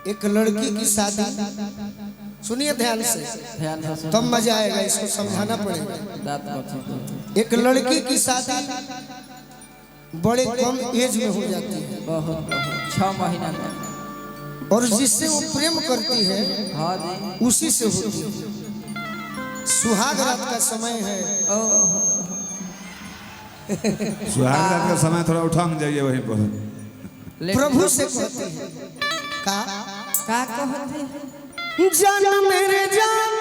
एक लड़की की शादी, सुनिए ध्यान से तब मजा आएगा, इसको समझाना पड़ेगा। एक लड़की की शादी बड़े कम एज में हो जाती है, 6 महीना में, और जिससे वो प्रेम करती है उसी से होती है। सुहाग रात का समय है, सुहाग रात का समय, थोड़ा उठा जाइए वहीं पर। प्रभु से कहती है का कहते हैं जान मेरे जान,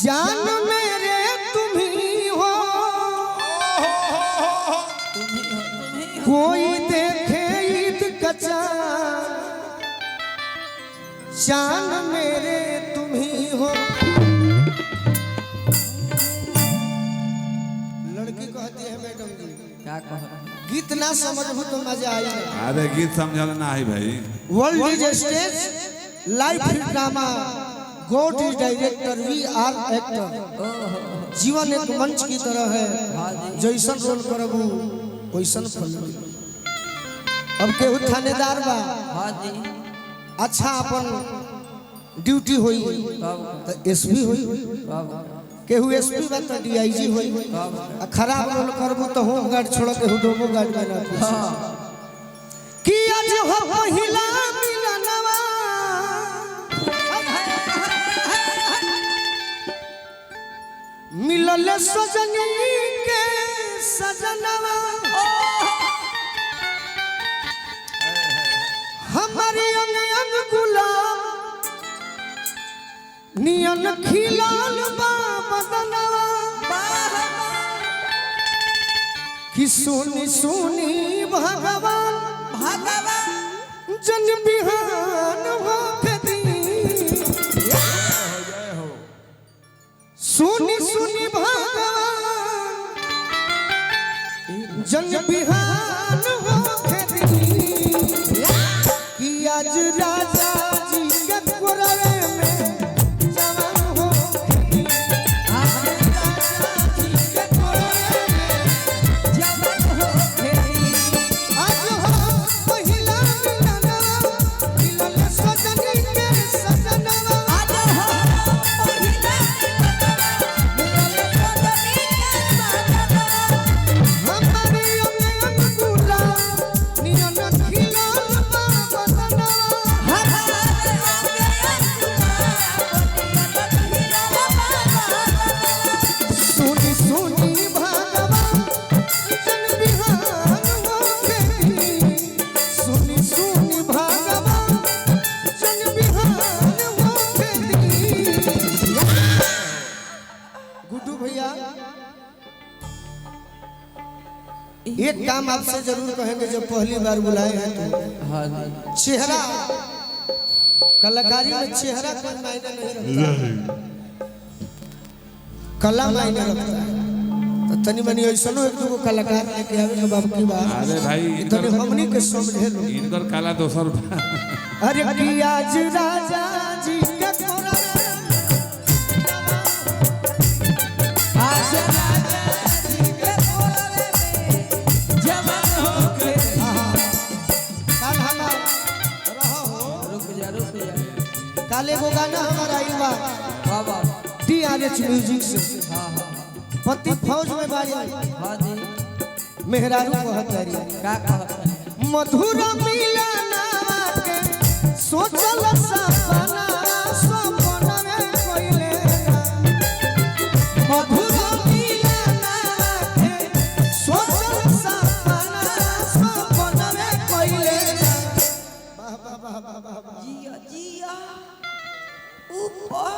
जान मेरे तुम ही हो, कोई देखे ईद का चांद, जान मेरे तुम ही हो। लड़की कहती है मैडम जी क्या कहते हैं, गीत ना समझबू तो मजा आई नहीं। अरे गीत समझल ना है भाई। World is stage, life is drama, God is director, we are actor. जीवन एक मंच की तरह है, जैसन रोल करबू वैसन फल मिली। अब केहू थानेदार बा, अच्छा अपन ड्यूटी होई तो एसपी होई, केहू एसपी बा तो डीआईजी होई, खराब रोल करबू तो होम गार्ड छोड़ के हुडोमो गार्ड में ना कि आज हो पहिला मिलनवा, मिलल सजनी के सजनवा, हमारी अंग अंग गुलाब नियन खिलाल बा बदनवा, कि सुनी सुनी भगवान जन बिहान हो कदी, सुनी सुनी भगवान जन बिहान हो कदी, कि आज राजा जी के कोरवे में जवान हो कदी, आज राजा जी के कोरवे में जवान हो कदी, आज हो पहिला मिलनवा, मिलल सजनी के सजनवा, आज हो पहिला मिलनवा, हमारी अंग अंग गुलाब नियन खिलाल बा बदनवा, हमारे अंग अंग सुनी सुनी भगवान जन बिहान हो कदी, सुनी सुनी भगवान जन बिहान हो कदी। गुड्डू भैया एक काम आपसे जरूर कहेंगे, जब पहली बार बुलाए हैं तो चेहरा, कलाकारी में चेहरा कोई मायने नहीं रखता, कला मायने रखता है। तो तनी मनी ऐसा एक दो कलाकार लेके आवे जब आपकी बात, अरे भाई तनी हमनी के समझे लो। इनकर काला दोसर बा। अरे कि आज राजा जी के कोरवे आज राजा जी के कोरवे में जवान हो के, काल हमा रहो रुक जा काले को गाना हमारा आइल बा बाबा, DRH म्यूजिक से। पति फौज में बाड़ी, मेहरारू कहतारी क्या कहते हैं, मधुर मिलनवा के सोचल सपना, सपना में कोइले मधुर मिलनवा के सोचल सपना, सपना में कोइले। वाह वाह वाह वाह वाह, जिया जिया ऊपर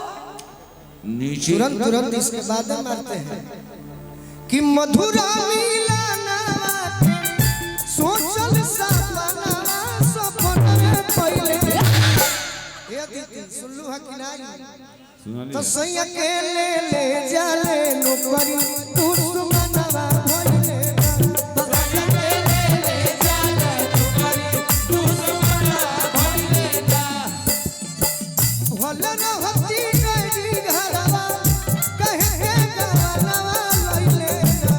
नीचे तुरंत इसके बाद मारते हैं कि मधुर मिलनवा के सोचल सपना, सपना में कोइले। ये दीदी सुनलू है कि नहीं? तो सही अकेले ले जाले नौकरी दुश्मनवा भइले, तो सही अकेले ले जाले नौकरी दुश्मनवा भइले ना, भले न होती गई घरवा कहे के गानवा लइले ना,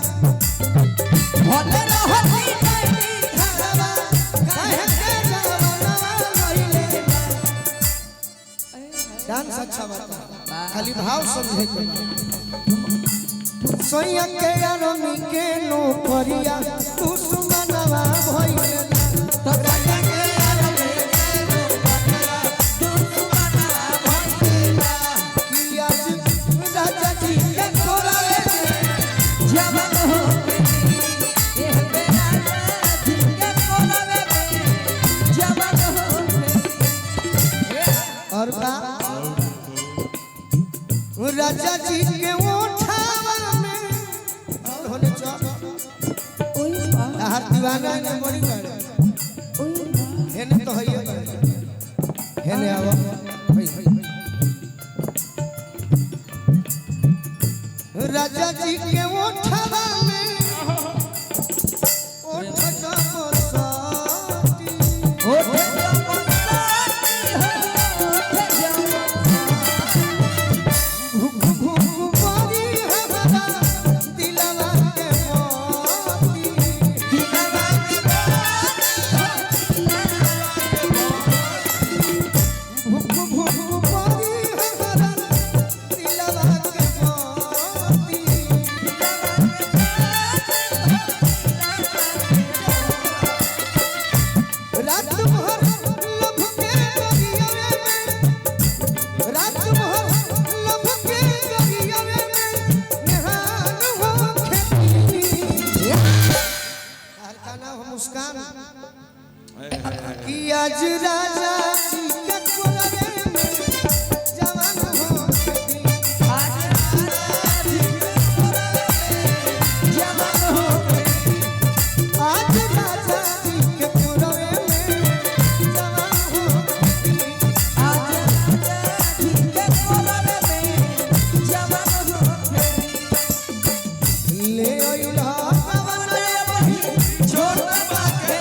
भले न होती गई घरवा अच्छा बता खाली भाव समझे के सोया के आरमी के नो परिया तू सुमनवा भइले तो राजा के आरमी के नो परिया तू सुमनवा भइले कि आज राजा जी के कोरावे जवान हो ए बेरा जी के कोरावे जवान हो और का राजा जी के ओठावा में होने चो ओए हर दीवाना ने बड़ी बड़े हेने तो हइए बड़े हेने आवो राजा जी के ओठावा में ओठ जबरदस्ती ओठ आज राजा जी के कोलरे में जवान हो गई आज राजा जी के कोलरे में जवान हो गई आज राजा जी के कोलरे में जवान हो गई आज राजा जी के कोलरे में जवान हो गई ले ओइला पवन बही छोटा बाके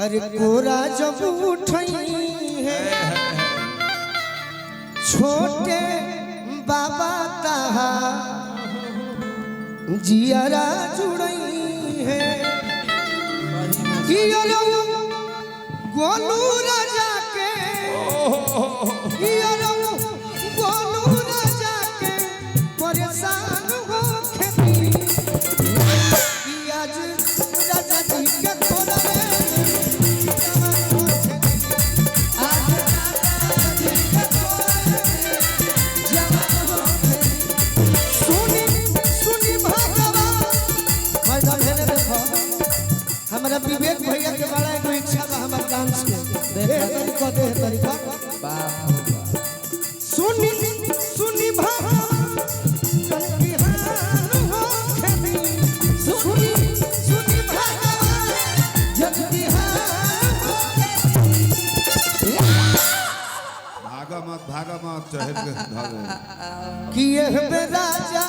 अरे कोरा जब उठई है छोटे बाबा ताहा जियारा जुड़ई है गोलू राजा के गोलू राजा के परेशान हो खेती आज राजा जी के कोरा हमारा विवेक भैया के बड़ा एगो इच्छा बा हमर डांस के तरीका दे तरीका सुनी सुनी भागा कनकी हार हो खेती सुनी सुनी भागा जगती हार हो खेती भागा मत चढ़ के भागो कि ये राजा